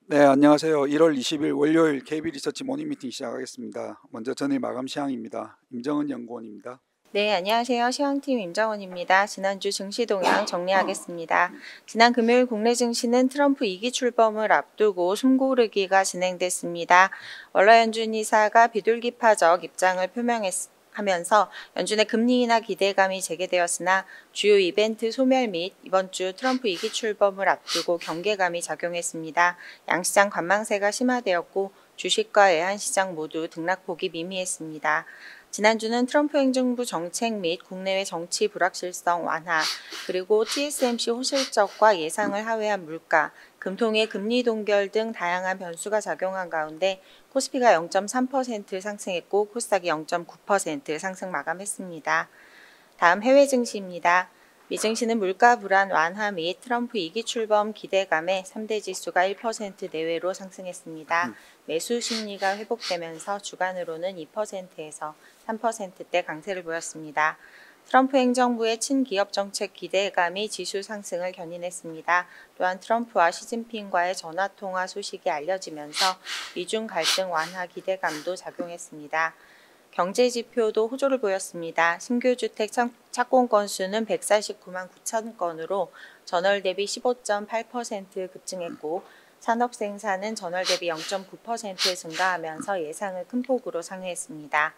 네, 안녕하세요. 1월 20일 월요일 KB 리서치 모닝 미팅 시작하겠습니다. 먼저 전일 마감 시황입니다. 임정은 연구원입니다. 네, 안녕하세요. 시황팀 임정원입니다. 지난주 증시 동향 정리하겠습니다. 지난 금요일 국내 증시는 트럼프 2기 출범을 앞두고 숨고르기가 진행됐습니다. 월러 연준 이사가 비둘기파적 입장을 표명하면서 연준의 금리 인하 기대감이 재개되었으나 주요 이벤트 소멸 및 이번 주 트럼프 2기 출범을 앞두고 경계감이 작용했습니다. 양시장 관망세가 심화되었고 주식과 외환시장 모두 등락폭이 미미했습니다. 지난주는 트럼프 행정부 정책 및 국내외 정치 불확실성 완화, 그리고 TSMC 호실적과 예상을 하회한 물가, 금통의 금리 동결 등 다양한 변수가 작용한 가운데 코스피가 0.3% 상승했고 코스닥이 0.9% 상승 마감했습니다. 다음 해외 증시입니다. 미 증시는 물가 불안 완화 및 트럼프 2기 출범 기대감에 3대 지수가 1% 내외로 상승했습니다. 매수 심리가 회복되면서 주간으로는 2%에서 3%대 강세를 보였습니다. 트럼프 행정부의 친기업 정책 기대감이 지수 상승을 견인했습니다. 또한 트럼프와 시진핑과의 전화통화 소식이 알려지면서 미중 갈등 완화 기대감도 작용했습니다. 경제 지표도 호조를 보였습니다. 신규 주택 착공 건수는 149만 9천 건으로 전월 대비 15.8% 급증했고 산업 생산은 전월 대비 0.9% 증가하면서 예상을 큰 폭으로 상회했습니다.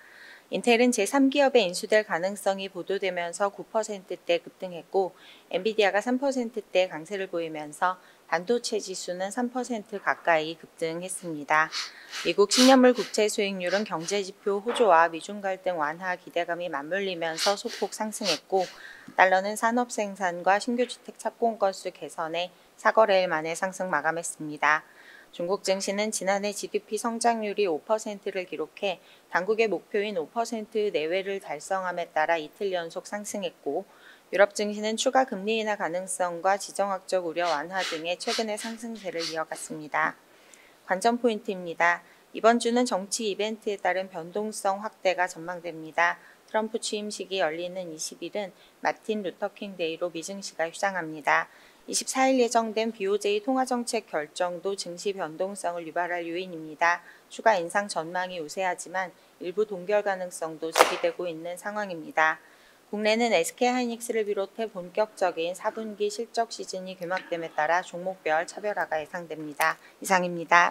인텔은 제3기업에 인수될 가능성이 보도되면서 9%대 급등했고 엔비디아가 3%대 강세를 보이면서 반도체 지수는 3% 가까이 급등했습니다. 미국 10년물 국채 수익률은 경제지표 호조와 미중 갈등 완화 기대감이 맞물리면서 소폭 상승했고 달러는 산업 생산과 신규 주택 착공 건수 개선에 4거래일 만에 상승 마감했습니다. 중국 증시는 지난해 GDP 성장률이 5%를 기록해 당국의 목표인 5% 내외를 달성함에 따라 이틀 연속 상승했고 유럽 증시는 추가 금리 인하 가능성과 지정학적 우려 완화 등의 최근의 상승세를 이어갔습니다. 관전 포인트입니다. 이번 주는 정치 이벤트에 따른 변동성 확대가 전망됩니다. 트럼프 취임식이 열리는 20일은 마틴 루터킹 데이로 미증시가 휴장합니다. 24일 예정된 BOJ 통화정책 결정도 증시 변동성을 유발할 요인입니다. 추가 인상 전망이 우세하지만 일부 동결 가능성도 제기되고 있는 상황입니다. 국내는 SK하이닉스를 비롯해 본격적인 4분기 실적 시즌이 개막됨에 따라 종목별 차별화가 예상됩니다. 이상입니다.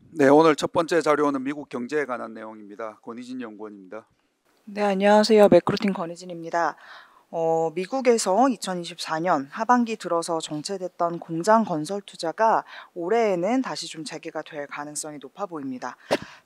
네, 오늘 첫 번째 자료는 미국 경제에 관한 내용입니다. 권희진 연구원입니다. 네, 안녕하세요. 매크로팀 권희진입니다. 미국에서 2024년 하반기 들어서 정체됐던 공장 건설 투자가 올해에는 다시 좀 재개가 될 가능성이 높아 보입니다.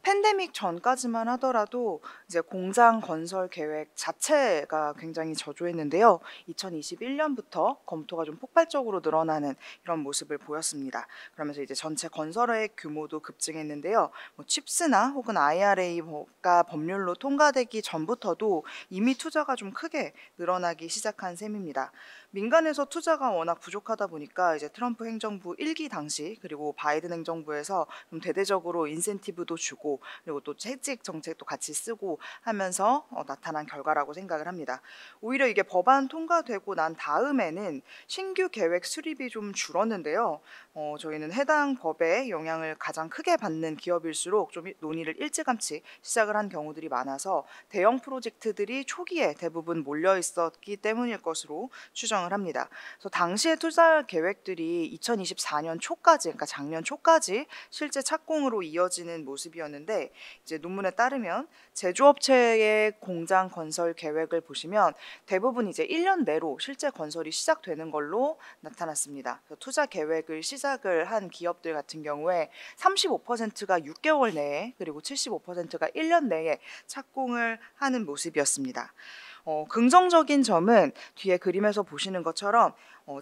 팬데믹 전까지만 하더라도 이제 공장 건설 계획 자체가 굉장히 저조했는데요. 2021년부터 검토가 좀 폭발적으로 늘어나는 이런 모습을 보였습니다. 그러면서 이제 전체 건설의 규모도 급증했는데요. 칩스나 혹은 IRA가 법률로 통과되기 전부터도 이미 투자가 좀 크게 늘어나기 시작한 셈입니다. 민간에서 투자가 워낙 부족하다 보니까 이제 트럼프 행정부 1기 당시 그리고 바이든 행정부에서 좀 대대적으로 인센티브도 주고 그리고 또 채찍 정책도 같이 쓰고 하면서 나타난 결과라고 생각을 합니다. 오히려 이게 법안 통과되고 난 다음에는 신규 계획 수립이 좀 줄었는데요. 저희는 해당 법에 영향을 가장 크게 받는 기업일수록 좀 논의를 일찌감치 시작을 한 경우들이 많아서 대형 프로젝트들이 초기에 대부분 몰려 있었기 때문일 것으로 추정을 합니다. 그래서 당시의 투자 계획들이 2024년 초까지, 그러니까 작년 초까지 실제 착공으로 이어지는 모습이었는데 이제 논문에 따르면 제조업체의 공장 건설 계획을 보시면 대부분 이제 1년 내로 실제 건설이 시작되는 걸로 나타났습니다. 투자 계획을 시작을 한 기업들 같은 경우에 35%가 6개월 내에 그리고 75%가 1년 내에 착공을 하는 모습이었습니다. 긍정적인 점은 뒤에 그림에서 보시는 것처럼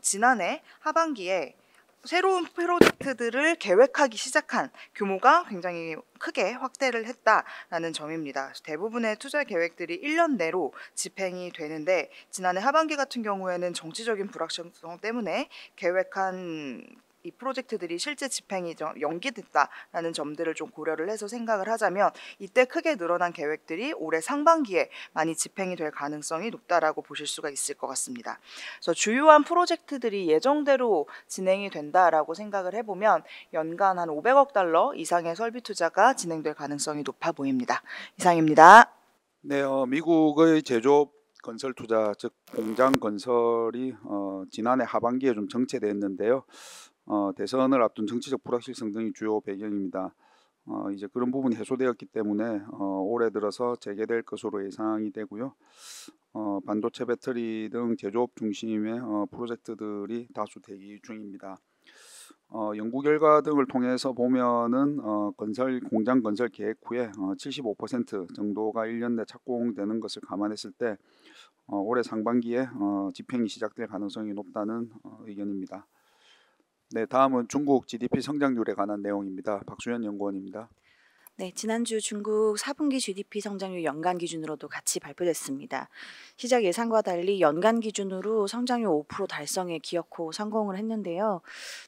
지난해 하반기에 새로운 프로젝트들을 계획하기 시작한 규모가 굉장히 크게 확대를 했다라는 점입니다. 대부분의 투자 계획들이 1년 내로 집행이 되는데 지난해 하반기 같은 경우에는 정치적인 불확실성 때문에 계획한 이 프로젝트들이 실제 집행이 연기됐다라는 점들을 좀 고려를 해서 생각을 하자면 이때 크게 늘어난 계획들이 올해 상반기에 많이 집행이 될 가능성이 높다라고 보실 수가 있을 것 같습니다. 그래서 주요한 프로젝트들이 예정대로 진행이 된다라고 생각을 해보면 연간 한 500억 달러 이상의 설비 투자가 진행될 가능성이 높아 보입니다. 이상입니다. 네, 미국의 제조업 건설 투자, 즉 공장 건설이 지난해 하반기에 좀 정체됐는데요. 대선을 앞둔 정치적 불확실성 등이 주요 배경입니다. 이제 그런 부분이 해소되었기 때문에 올해 들어서 재개될 것으로 예상이 되고요. 반도체 배터리 등 제조업 중심의 프로젝트들이 다수 대기 중입니다. 연구 결과 등을 통해서 보면은 공장 건설 계획 후에 75% 정도가 1년 내 착공되는 것을 감안했을 때 올해 상반기에 집행이 시작될 가능성이 높다는 의견입니다. 네, 다음은 중국 GDP 성장률에 관한 내용입니다. 박수현 연구원입니다. 네, 지난주 중국 4분기 GDP 성장률 연간 기준으로도 같이 발표됐습니다. 시작 예상과 달리 연간 기준으로 성장률 5% 달성에 기어코 성공을 했는데요.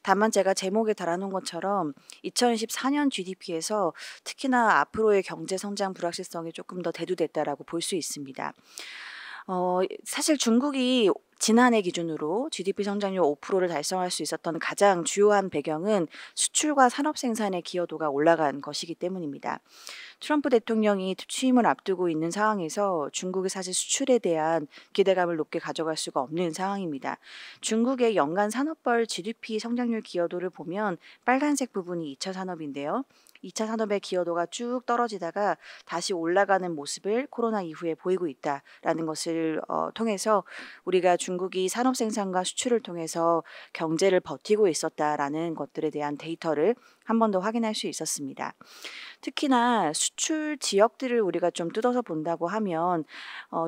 다만 제가 제목에 달아놓은 것처럼 2024년 GDP에서 특히나 앞으로의 경제 성장 불확실성이 조금 더 대두됐다라고 볼 수 있습니다. 사실 중국이 지난해 기준으로 GDP 성장률 5%를 달성할 수 있었던 가장 주요한 배경은 수출과 산업 생산의 기여도가 올라간 것이기 때문입니다. 트럼프 대통령이 취임을 앞두고 있는 상황에서 중국이 사실 수출에 대한 기대감을 높게 가져갈 수가 없는 상황입니다. 중국의 연간 산업별 GDP 성장률 기여도를 보면 빨간색 부분이 2차 산업인데요. 2차 산업의 기여도가 쭉 떨어지다가 다시 올라가는 모습을 코로나 이후에 보이고 있다라는 것을 통해서 우리가 중국이 산업 생산과 수출을 통해서 경제를 버티고 있었다라는 것들에 대한 데이터를 한 번 더 확인할 수 있었습니다. 특히나 수출 지역들을 우리가 좀 뜯어서 본다고 하면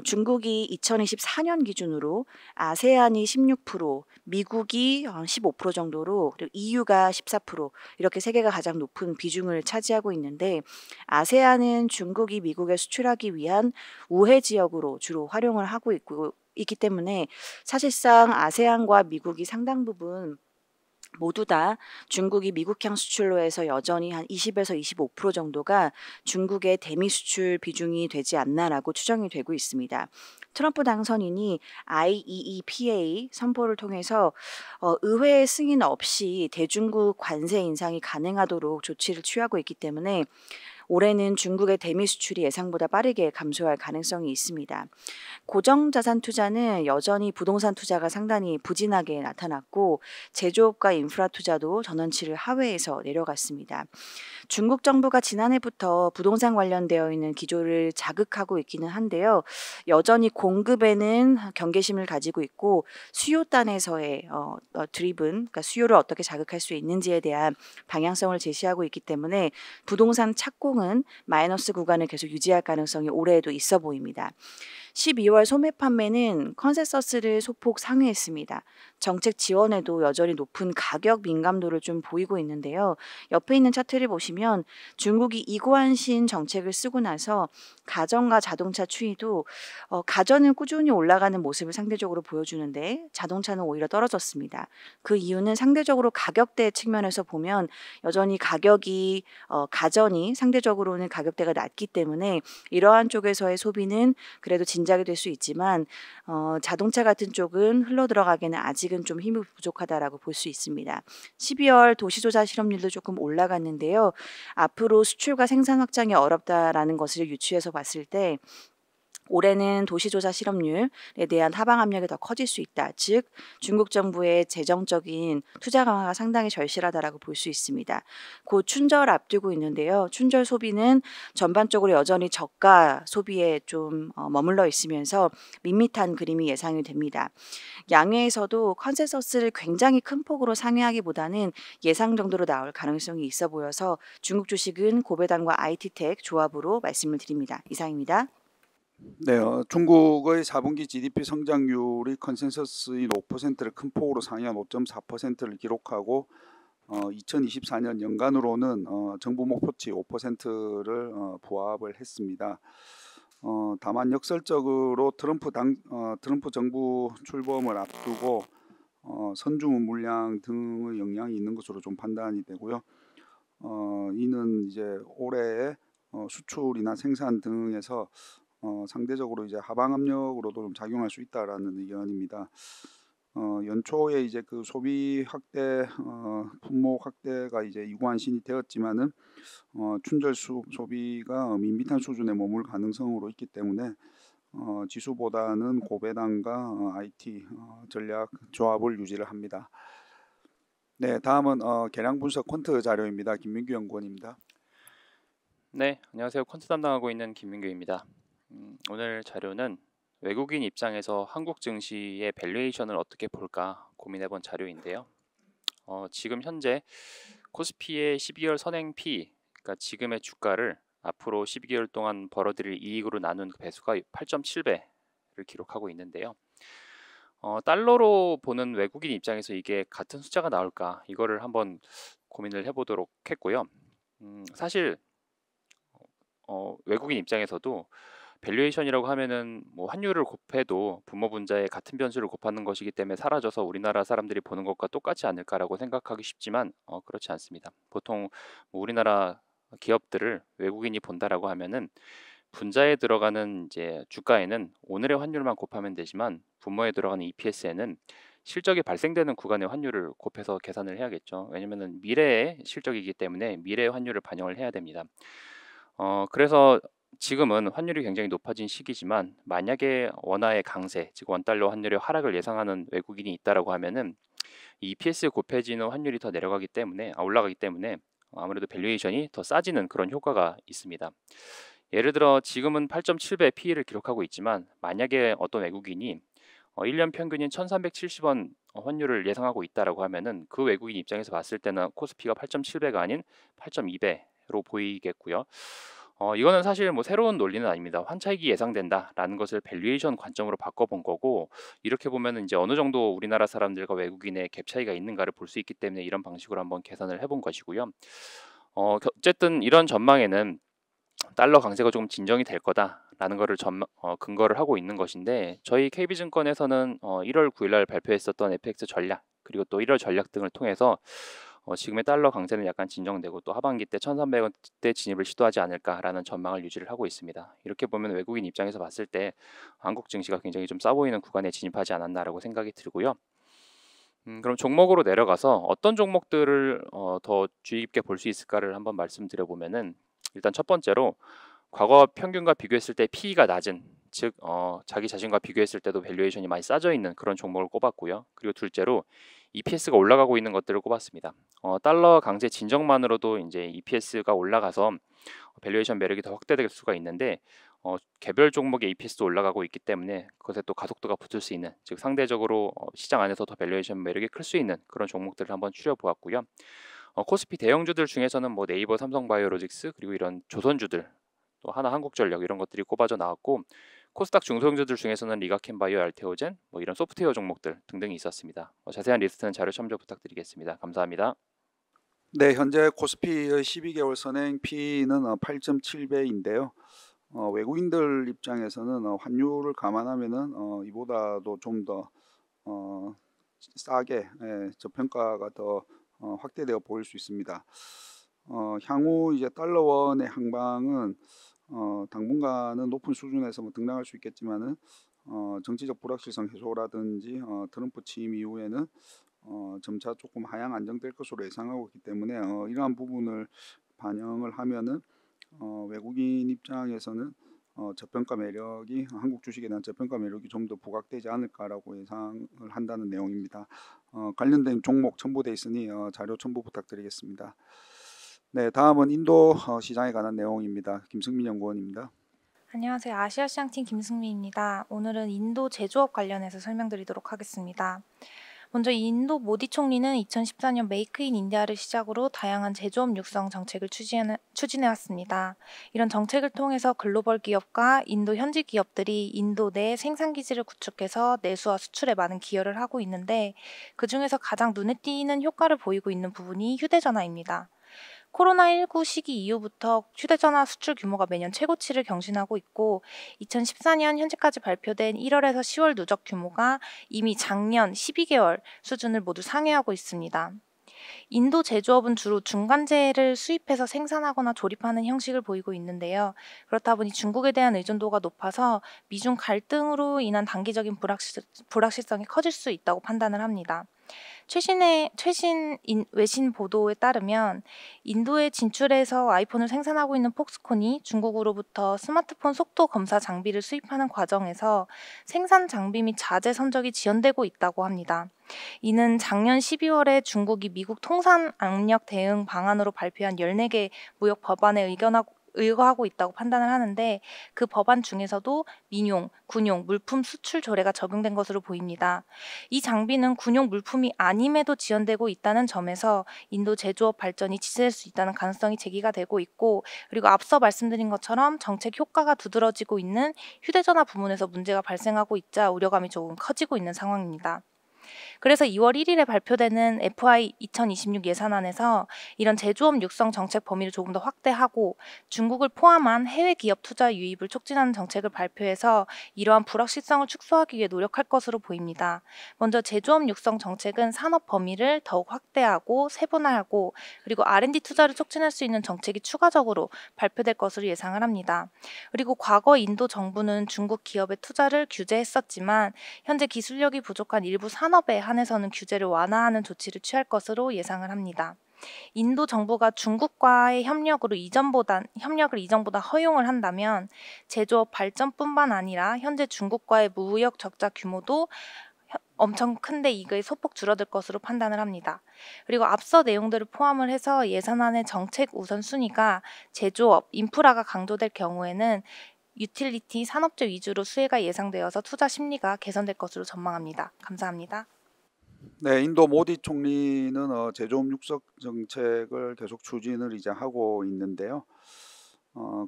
중국이 2024년 기준으로 아세안이 16%, 미국이 15% 정도로 그리고 EU가 14% 이렇게 세계가 가장 높은 비중을 차지하고 있는데 아세안은 중국이 미국에 수출하기 위한 우회 지역으로 주로 활용을 하고 있기 때문에 사실상 아세안과 미국이 상당 부분 모두 다 중국이 미국향 수출로 해서 여전히 한 20에서 25% 정도가 중국의 대미 수출 비중이 되지 않나라고 추정이 되고 있습니다. 트럼프 당선인이 IEEPA 선포를 통해서 의회 승인 없이 대중국 관세 인상이 가능하도록 조치를 취하고 있기 때문에 올해는 중국의 대미 수출이 예상보다 빠르게 감소할 가능성이 있습니다. 고정자산 투자는 여전히 부동산 투자가 상당히 부진하게 나타났고 제조업과 인프라 투자도 전원치를 하회해서 내려갔습니다. 중국 정부가 지난해부터 부동산 관련되어 있는 기조를 자극하고 있기는 한데요. 여전히 공급에는 경계심을 가지고 있고 수요단에서의 드리븐, 그러니까 수요를 어떻게 자극할 수 있는지에 대한 방향성을 제시하고 있기 때문에 부동산 착공은 마이너스 구간을 계속 유지할 가능성이 올해에도 있어 보입니다. 12월 소매 판매는 컨센서스를 소폭 상회했습니다. 정책 지원에도 여전히 높은 가격 민감도를 좀 보이고 있는데요. 옆에 있는 차트를 보시면 중국이 이관신 정책을 쓰고 나서 가전과 자동차 추이도 가전은 꾸준히 올라가는 모습을 상대적으로 보여주는데 자동차는 오히려 떨어졌습니다. 그 이유는 상대적으로 가격대 측면에서 보면 여전히 가전이 상대적으로는 가격대가 낮기 때문에 이러한 쪽에서의 소비는 그래도 진작이 될 수 있지만 자동차 같은 쪽은 흘러 들어가기에는 아직은 좀 힘이 부족하다라고 볼 수 있습니다. 12월 도시조사 실업률도 조금 올라갔는데요. 앞으로 수출과 생산 확장이 어렵다라는 것을 유추해서 봤을 때 올해는 도시조사 실업률에 대한 하방 압력이 더 커질 수 있다. 즉 중국 정부의 재정적인 투자 강화가 상당히 절실하다라고 볼 수 있습니다. 곧 춘절 앞두고 있는데요. 춘절 소비는 전반적으로 여전히 저가 소비에 좀 머물러 있으면서 밋밋한 그림이 예상이 됩니다. 양회에서도 컨센서스를 굉장히 큰 폭으로 상회하기보다는 예상 정도로 나올 가능성이 있어 보여서 중국 주식은 고배당과 IT텍 조합으로 말씀을 드립니다. 이상입니다. 네, 중국의 4분기 GDP 성장률이 컨센서스인 5%를 큰 폭으로 상회한 5.4%를 기록하고 2024년 연간으로는 정부 목표치 5%를 부합을 했습니다. 다만 역설적으로 트럼프 정부 출범을 앞두고 선주문 물량 등의 영향이 있는 것으로 좀 판단이 되고요. 이는 이제 올해의 수출이나 생산 등에서 상대적으로 이제 하방 압력으로도 좀 작용할 수 있다라는 의견입니다. 연초에 이제 그 소비 확대, 품목 확대가 이제 유구한신이 되었지만은 춘절 소비가 밋밋한 수준에 머물 가능성으로 있기 때문에 지수보다는 고배당과 IT 전략 조합을 유지를 합니다. 네, 다음은 계량 분석 퀀트 자료입니다. 김민규 연구원입니다. 네, 안녕하세요. 퀀트 담당하고 있는 김민규입니다. 오늘 자료는 외국인 입장에서 한국 증시의 밸류에이션을 어떻게 볼까 고민해본 자료인데요. 지금 현재 코스피의 12개월 선행 P, 그러니까 지금의 주가를 앞으로 12개월 동안 벌어들일 이익으로 나눈 그 배수가 8.7배를 기록하고 있는데요. 달러로 보는 외국인 입장에서 이게 같은 숫자가 나올까 이거를 한번 고민을 해보도록 했고요. 사실 외국인 입장에서도 밸류에이션이라고 하면은 뭐 환율을 곱해도 분모 분자의 같은 변수를 곱하는 것이기 때문에 사라져서 우리나라 사람들이 보는 것과 똑같지 않을까라고 생각하기 쉽지만 그렇지 않습니다. 보통 뭐 우리나라 기업들을 외국인이 본다라고 하면은 분자에 들어가는 이제 주가에는 오늘의 환율만 곱하면 되지만 분모에 들어가는 EPS에는 실적이 발생되는 구간의 환율을 곱해서 계산을 해야겠죠. 왜냐면은 미래의 실적이기 때문에 미래의 환율을 반영을 해야 됩니다. 그래서 지금은 환율이 굉장히 높아진 시기지만 만약에 원화의 강세, 즉 원달러 환율의 하락을 예상하는 외국인이 있다라고 하면은 EPS 곱해지는 환율이 더 내려가기 때문에 올라가기 때문에 아무래도 밸류에이션이 더 싸지는 그런 효과가 있습니다. 예를 들어 지금은 8.7배 PE를 기록하고 있지만 만약에 어떤 외국인이 1년 평균인 1,370원 환율을 예상하고 있다라고 하면은 그 외국인 입장에서 봤을 때는 코스피가 8.7배가 아닌 8.2배로 보이겠고요. 이거는 사실 뭐 새로운 논리는 아닙니다. 환차익이 예상된다라는 것을 밸류에이션 관점으로 바꿔본 거고 이렇게 보면은 이제 어느 정도 우리나라 사람들과 외국인의 갭 차이가 있는가를 볼 수 있기 때문에 이런 방식으로 한번 계산을 해본 것이고요. 어쨌든 이런 전망에는 달러 강세가 조금 진정이 될 거다라는 거를 근거를 하고 있는 것인데 저희 KB증권에서는 1월 9일 날 발표했었던 FX 전략 그리고 또 1월 전략 등을 통해서 지금의 달러 강세는 약간 진정되고 또 하반기 때 1,300원대 진입을 시도하지 않을까라는 전망을 유지를 하고 있습니다. 이렇게 보면 외국인 입장에서 봤을 때 한국 증시가 굉장히 좀 싸 보이는 구간에 진입하지 않았나라고 생각이 들고요. 그럼 종목으로 내려가서 어떤 종목들을 더 주의 깊게 볼 수 있을까를 한번 말씀드려보면은 일단 첫 번째로 과거 평균과 비교했을 때 PE가 낮은 즉 자기 자신과 비교했을 때도 밸류에이션이 많이 싸져 있는 그런 종목을 꼽았고요. 그리고 둘째로 EPS가 올라가고 있는 것들을 꼽았습니다. 달러 강세 진정만으로도 이제 EPS가 올라가서 밸류에이션 매력이 더 확대될 수가 있는데 개별 종목의 EPS도 올라가고 있기 때문에 그것에 또 가속도가 붙을 수 있는 즉 상대적으로 시장 안에서 더 밸류에이션 매력이 클 수 있는 그런 종목들을 한번 추려보았고요. 코스피 대형주들 중에서는 뭐 네이버, 삼성바이오로직스 그리고 이런 조선주들 또 하나한국전력 이런 것들이 꼽아져 나왔고 코스닥 중소형주들 중에서는 리가캠바이오, 알테오젠 뭐 이런 소프트웨어 종목들 등등이 있었습니다. 자세한 리스트는 자료 참조 부탁드리겠습니다. 감사합니다. 네, 현재 코스피의 12개월 선행 P는 8.7배인데요. 외국인들 입장에서는 환율을 감안하면은 이보다도 좀 더 싸게 저평가가 더 확대되어 보일 수 있습니다. 향후 이제 달러원의 항방은 당분간은 높은 수준에서 뭐 등락할 수 있겠지만은 정치적 불확실성 해소라든지 트럼프 취임 이후에는 점차 조금 하향 안정될 것으로 예상하고 있기 때문에 이러한 부분을 반영을 하면은 외국인 입장에서는 저평가 매력이 한국 주식에 대한 저평가 매력이 좀 더 부각되지 않을까라고 예상을 한다는 내용입니다. 관련된 종목 첨부돼 있으니 자료 첨부 부탁드리겠습니다. 네, 다음은 인도 시장에 관한 내용입니다. 김승민 연구원입니다. 안녕하세요. 아시아시장팀 김승미입니다. 오늘은 인도 제조업 관련해서 설명드리도록 하겠습니다. 먼저 인도 모디 총리는 2014년 메이크 인 인디아를 시작으로 다양한 제조업 육성 정책을 추진해왔습니다. 이런 정책을 통해서 글로벌 기업과 인도 현지 기업들이 인도 내 생산기지를 구축해서 내수와 수출에 많은 기여를 하고 있는데 그중에서 가장 눈에 띄는 효과를 보이고 있는 부분이 휴대전화입니다. 코로나19 시기 이후부터 휴대전화 수출 규모가 매년 최고치를 경신하고 있고 2014년 현재까지 발표된 1월에서 10월 누적 규모가 이미 작년 12개월 수준을 모두 상회하고 있습니다. 인도 제조업은 주로 중간재를 수입해서 생산하거나 조립하는 형식을 보이고 있는데요. 그렇다 보니 중국에 대한 의존도가 높아서 미중 갈등으로 인한 단기적인 불확실성이 커질 수 있다고 판단을 합니다. 최신 외신 보도에 따르면 인도에 진출해서 아이폰을 생산하고 있는 폭스콘이 중국으로부터 스마트폰 속도 검사 장비를 수입하는 과정에서 생산 장비 및 자재 선적이 지연되고 있다고 합니다. 이는 작년 12월에 중국이 미국 통산 압력 대응 방안으로 발표한 14개 무역 법안에 의거하고 있다고 판단을 하는데 그 법안 중에서도 민용, 군용, 물품 수출 조례가 적용된 것으로 보입니다. 이 장비는 군용 물품이 아님에도 지연되고 있다는 점에서 인도 제조업 발전이 지체될 수 있다는 가능성이 제기가 되고 있고 그리고 앞서 말씀드린 것처럼 정책 효과가 두드러지고 있는 휴대전화 부문에서 문제가 발생하고 있자 우려감이 조금 커지고 있는 상황입니다. 그래서 2월 1일에 발표되는 FY 2026 예산안에서 이런 제조업 육성 정책 범위를 조금 더 확대하고 중국을 포함한 해외 기업 투자 유입을 촉진하는 정책을 발표해서 이러한 불확실성을 축소하기 위해 노력할 것으로 보입니다. 먼저 제조업 육성 정책은 산업 범위를 더욱 확대하고 세분화하고 그리고 R&D 투자를 촉진할 수 있는 정책이 추가적으로 발표될 것으로 예상을 합니다. 그리고 과거 인도 정부는 중국 기업의 투자를 규제했었지만 현재 기술력이 부족한 일부 산업에 한해서는 규제를 완화하는 조치를 취할 것으로 예상을 합니다. 인도 정부가 중국과의 협력을 이전보다 허용을 한다면 제조업 발전뿐만 아니라 현재 중국과의 무역 적자 규모도 엄청 큰데 이게 소폭 줄어들 것으로 판단을 합니다. 그리고 앞서 내용들을 포함을 해서 예산안의 정책 우선순위가 제조업, 인프라가 강조될 경우에는 유틸리티, 산업재 위주로 수혜가 예상되어서 투자 심리가 개선될 것으로 전망합니다. 감사합니다. 네, 인도 모디 총리는 제조업 육성 정책을 계속 추진을 이제 하고 있는데요.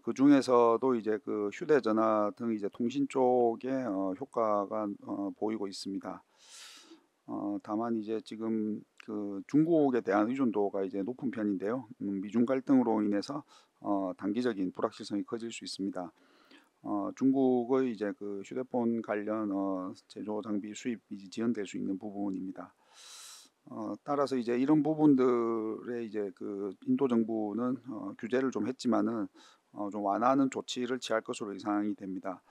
그 중에서도 이제 그 휴대전화 등 이제 통신 쪽에 효과가 보이고 있습니다. 다만 이제 지금 그 중국에 대한 의존도가 이제 높은 편인데요. 미중 갈등으로 인해서 단기적인 불확실성이 커질 수 있습니다. 중국의 이제 그 휴대폰 관련 제조 장비 수입이 지연될 수 있는 부분입니다. 따라서 이제 이런 부분들에 이제 그 인도 정부는 규제를 좀 했지만은 좀 완화하는 조치를 취할 것으로 예상이 됩니다.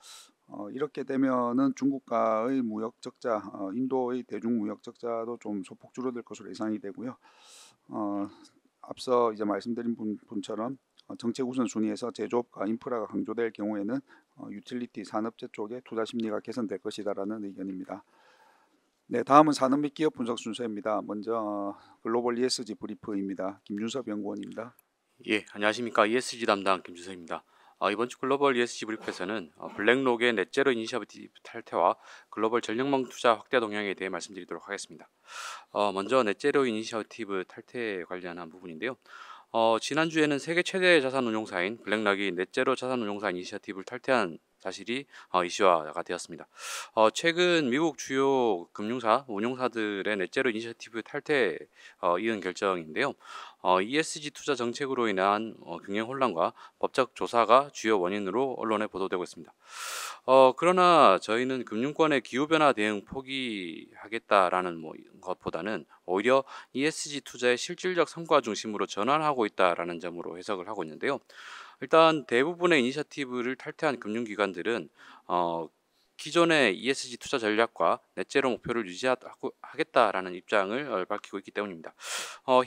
이렇게 되면은 중국과의 무역 적자, 인도의 대중 무역 적자도 좀 소폭 줄어들 것으로 예상이 되고요. 앞서 이제 말씀드린 분처럼 정책 우선순위에서 제조업과 인프라가 강조될 경우에는 유틸리티 산업재 쪽에 투자 심리가 개선될 것이다라는 의견입니다. 네, 다음은 산업 및 기업 분석 순서입니다. 먼저 글로벌 ESG 브리프입니다. 김준섭 연구원입니다. 예, 안녕하십니까. ESG 담당 김주서입니다. 이번 주 글로벌 ESG 브리프에서는 블랙록의 넷제로 이니셔티브 탈퇴와 글로벌 전력망 투자 확대 동향에 대해 말씀드리도록 하겠습니다. 먼저 넷제로 이니셔티브 탈퇴에 관련한 부분인데요. 지난주에는 세계 최대 자산 운용사인 블랙락이 넷제로 자산 운용사 이니셔티브를 탈퇴한 사실이 이슈화가 되었습니다. 최근 미국 주요 금융사, 운용사들의 넷제로 이니셔티브 탈퇴에 이은 결정인데요. ESG 투자 정책으로 인한 경영 혼란과 법적 조사가 주요 원인으로 언론에 보도되고 있습니다. 그러나 저희는 금융권의 기후변화 대응 포기하겠다라는 것보다는 오히려 ESG 투자의 실질적 성과 중심으로 전환하고 있다라는 점으로 해석을 하고 있는데요. 일단 대부분의 이니셔티브를 탈퇴한 금융기관들은 기존의 ESG 투자 전략과 넷제로 목표를 유지하겠다라는 입장을 밝히고 있기 때문입니다.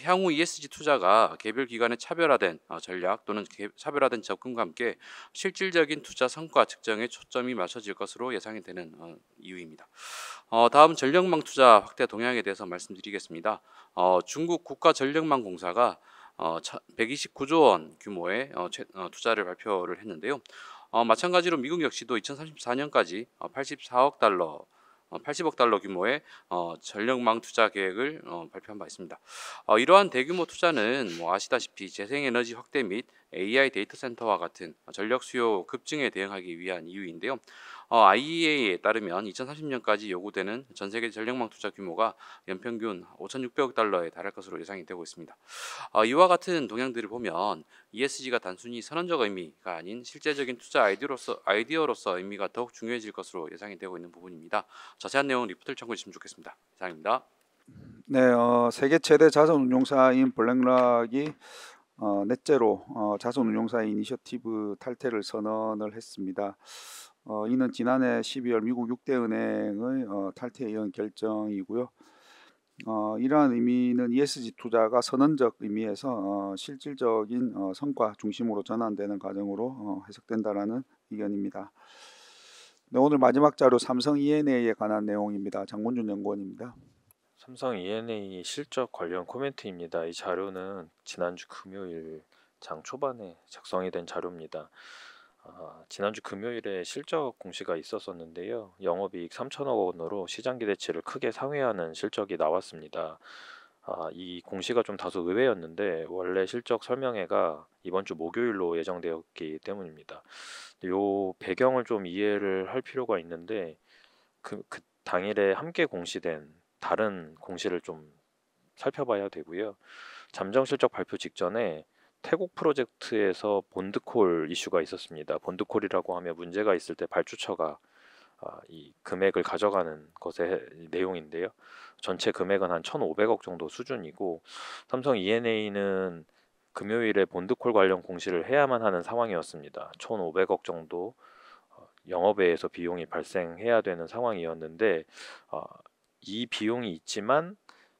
향후 ESG 투자가 개별 기관의 차별화된 전략 또는 차별화된 접근과 함께 실질적인 투자 성과 측정에 초점이 맞춰질 것으로 예상이 되는 이유입니다. 다음 전력망 투자 확대 동향에 대해서 말씀드리겠습니다. 중국 국가전력망공사가 129조 원 규모의 투자를 발표를 했는데요. 마찬가지로 미국 역시도 2034년까지 80억 달러 규모의 전력망 투자 계획을 발표한 바 있습니다. 이러한 대규모 투자는 아시다시피 재생에너지 확대 및 AI 데이터 센터와 같은 전력 수요 급증에 대응하기 위한 이유인데요. IEA에 따르면 2030년까지 요구되는 전 세계 전력망 투자 규모가 연평균 5,600억 달러에 달할 것으로 예상이 되고 있습니다. 이와 같은 동향들을 보면 ESG가 단순히 선언적 의미가 아닌 실제적인 투자 아이디어로서 의미가 더욱 중요해질 것으로 예상이 되고 있는 부분입니다. 자세한 내용은 리포트를 참고해 주시면 좋겠습니다. 이상입니다. 네, 세계 최대 자산운용사인 블랙락이 넷째로 자산운용사 이니셔티브 탈퇴를 선언을 했습니다. 이는 지난해 12월 미국 6대 은행의 탈퇴에 이은 결정이고요. 이러한 의미는 ESG 투자가 선언적 의미에서 실질적인 성과 중심으로 전환되는 과정으로 해석된다라는 의견입니다. 네, 오늘 마지막 자료 삼성 E&A에 관한 내용입니다. 장문준 연구원입니다. 삼성 E&A 실적 관련 코멘트입니다. 이 자료는 지난주 금요일 장 초반에 작성이 된 자료입니다. 지난주 금요일에 실적 공시가 있었었는데요. 영업이익 3천억 원으로 시장 기대치를 크게 상회하는 실적이 나왔습니다. 이 공시가 좀 다소 의외였는데 원래 실적 설명회가 이번 주 목요일로 예정되었기 때문입니다. 이 배경을 좀 이해를 할 필요가 있는데 그 당일에 함께 공시된 다른 공시를 좀 살펴봐야 되고요. 잠정 실적 발표 직전에 태국 프로젝트에서 본드콜 이슈가 있었습니다. 본드콜이라고 하면 문제가 있을 때 발주처가 이 금액을 가져가는 것의 내용인데요. 전체 금액은 한 1,500억 정도 수준이고 삼성 E&A는 금요일에 본드콜 관련 공시를 해야만 하는 상황이었습니다. 1,500억 정도 영업외에서 비용이 발생해야 되는 상황이었는데 이 비용이 있지만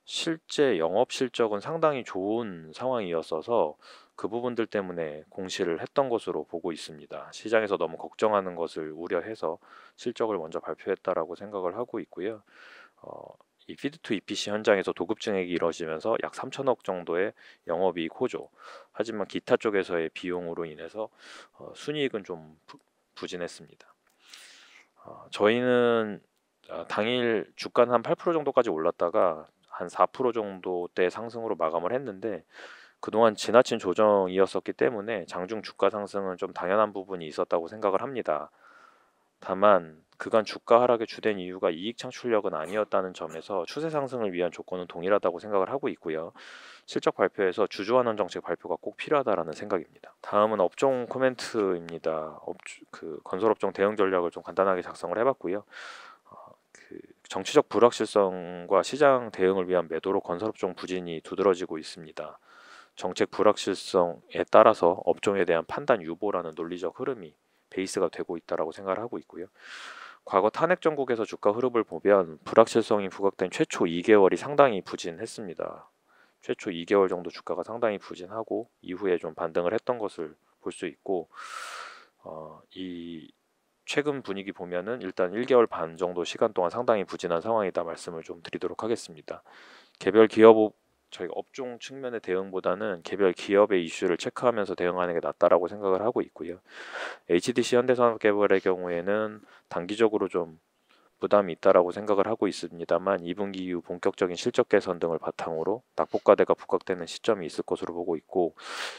실제 영업 실적은 상당히 좋은 상황이었어서 그 부분들 때문에 공시를 했던 것으로 보고 있습니다. 시장에서 너무 걱정하는 것을 우려해서 실적을 먼저 발표했다라고 생각을 하고 있고요. 이 피드 투 EPC 현장에서 도급 증액이 이뤄지면서 약 3천억 정도의 영업이익 호조. 하지만 기타 쪽에서의 비용으로 인해서 순이익은 좀 부진했습니다. 저희는 당일 주가는 한 8% 정도까지 올랐다가 한 4% 정도대 상승으로 마감을 했는데 그동안 지나친 조정이었었기 때문에 장중 주가 상승은 좀 당연한 부분이 있었다고 생각을 합니다. 다만 그간 주가 하락의 주된 이유가 이익 창출력은 아니었다는 점에서 추세 상승을 위한 조건은 동일하다고 생각을 하고 있고요. 실적 발표에서 주주환원 정책 발표가 꼭 필요하다라는 생각입니다. 다음은 업종 코멘트입니다. 건설업종 대응 전략을 좀 간단하게 작성을 해봤고요. 정치적 불확실성과 시장 대응을 위한 매도로 건설업종 부진이 두드러지고 있습니다. 정책 불확실성에 따라서 업종에 대한 판단 유보라는 논리적 흐름이 베이스가 되고 있다라고 생각을 하고 있고요. 과거 탄핵 정국에서 주가 흐름을 보면 불확실성이 부각된 최초 2개월이 상당히 부진했습니다. 최초 2개월 정도 주가가 상당히 부진하고 이후에 좀 반등을 했던 것을 볼 수 있고 이 최근 분위기 보면은 일단 1개월 반 정도 시간 동안 상당히 부진한 상황이다 말씀을 좀 드리도록 하겠습니다. 개별 기업 저희 업종 측면의 대응보다는 개별 기업의 이슈를 체크하면서 대응하는 게 낫다라고 생각을 하고 있고요. HDC 현대산업개발의 경우에는 단기적으로 좀 부담이 있다라고 생각을 하고 있습니다만 2분기 이후 본격적인 실적 개선 등을 바탕으로 낙폭과대가 부각되는 시점이 있을 것으로 보고 있고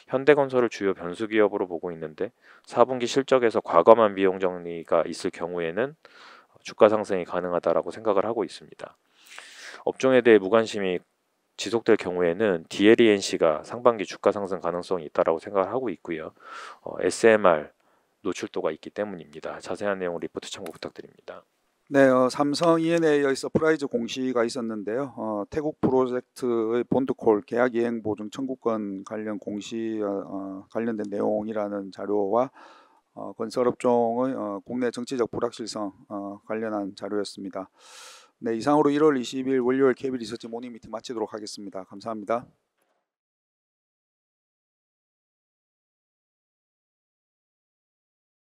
현대건설을 주요 변수 기업으로 보고 있는데 4분기 실적에서 과감한 비용 정리가 있을 경우에는 주가 상승이 가능하다라고 생각을 하고 있습니다. 업종에 대해 무관심이 지속될 경우에는 DLENC가 상반기 주가 상승 가능성이 있다라고 생각을 하고 있고요. SMR 노출도가 있기 때문입니다. 자세한 내용 리포트 참고 부탁드립니다. 네, 삼성 E&A의 서프라이즈 공시가 있었는데요. 태국 프로젝트의 본드콜 계약 이행 보증 청구권 관련 공시 관련된 내용이라는 자료와 건설업종의 국내 정치적 불확실성 관련한 자료였습니다. 네, 이상으로 1월 20일 월요일 KB 리서치 모닝 미팅 마치도록 하겠습니다. 감사합니다.